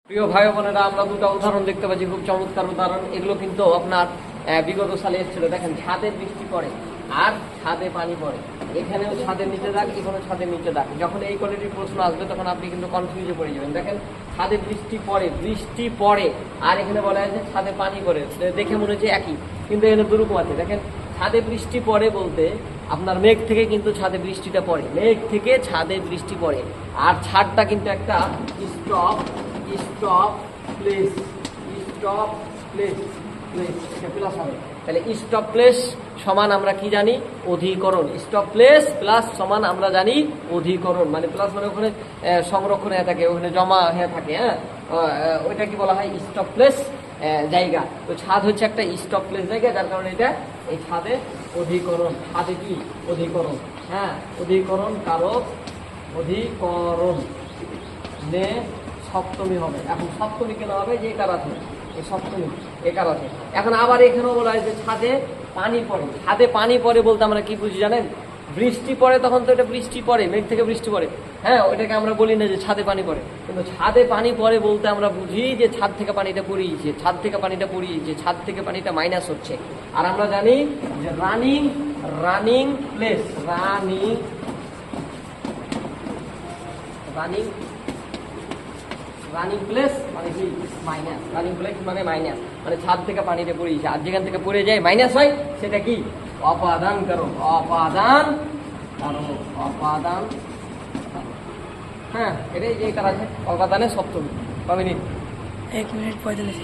প্রিয় ভাই বোনেরা, আমরা দুটো উদাহরণ দেখতে পাচ্ছি, খুব চমৎকার উদাহরণ। এগুলো কিন্তু আপনার বিগত সালে এসেছিল। দেখেন, ছাদে বৃষ্টি পড়ে আর ছাদে পানি পড়ে। এখানেও ছাদের নিচে দাগ, এখানেও ছাদের নিচে দাগ। যখন এই কোয়ালিটির প্রশ্ন আসবে তখন আপনি কিন্তু কনফিউজে পড়ে যাবেন। দেখেন, ছাদে বৃষ্টি পড়ে আর এখানে বলা হয়েছে ছাদে পানি পড়ে। দেখে মনে হচ্ছে একই, কিন্তু এখানে দুরকম আছে। দেখেন, ছাদে বৃষ্টি পড়ে বলতে আপনার মেঘ থেকে কিন্তু ছাদে বৃষ্টিটা পড়ে, মেঘ থেকে ছাদে বৃষ্টি পড়ে। আর ছাদটা কিন্তু একটা স্টপ প্লেস, এটা প্লাস হবে। তাহলে স্টপ প্লেস সমান আমরা কি জানি? অধিকরণ। স্টপ প্লেস প্লাস সমান আমরা জানি অধিকরণ। মানে প্লাস মানে ওখানে সংরক্ষণ হয়ে থাকে, ওখানে জমা হয়ে থাকে। হ্যাঁ, ওইটা কি বলা হয়? স্টপ প্লেস জায়গা। তো ছাদ হচ্ছে একটা স্টপ প্লেস জায়গা, যার কারণে এটা এই ছাদে অধিকরণ। ছাদে কি অধিকরণ? হ্যাঁ, অধিকরণ কারক, অধিকরণ নে সপ্তমী হবে। এখন সপ্তমী কেন হবে? যে একার আছে, এই সপ্তমী একার আছে। এখন আবার এখানেও বলা হয়েছে ছাদে পানি পড়ে। ছাদে পানি পড়ে বলতে আমরা কি বুঝি জানেন? বৃষ্টি পড়ে, তখন তো এটা বৃষ্টি পড়ে, মেঘ থেকে বৃষ্টি পড়ে। হ্যাঁ, ওইটাকে আমরা বলি না যে ছাদে পানি পড়ে, কিন্তু ছাদে পানি পড়ে বলতে আমরা বুঝি যে ছাদ থেকে পানিটা পড়িয়েছে, ছাদ থেকে পানিটা পড়িয়েছে, ছাদ থেকে পানিটা মাইনাস হচ্ছে। আর আমরা জানি যে রানিং প্লেস, রানিং প্লেস মানে কি? মাইনাস। রানিং প্লেস মানে মাইনাস, মানে ছাদ থেকে পানিতে পড়িয়েছে। আর যেখান থেকে পড়ে যায় মাইনাস হয়, সেটা কি? অপাদান কারক। হ্যাঁ, এটাই যে কার আছে অপাদানের সপ্তমী। 1 মিনিট 45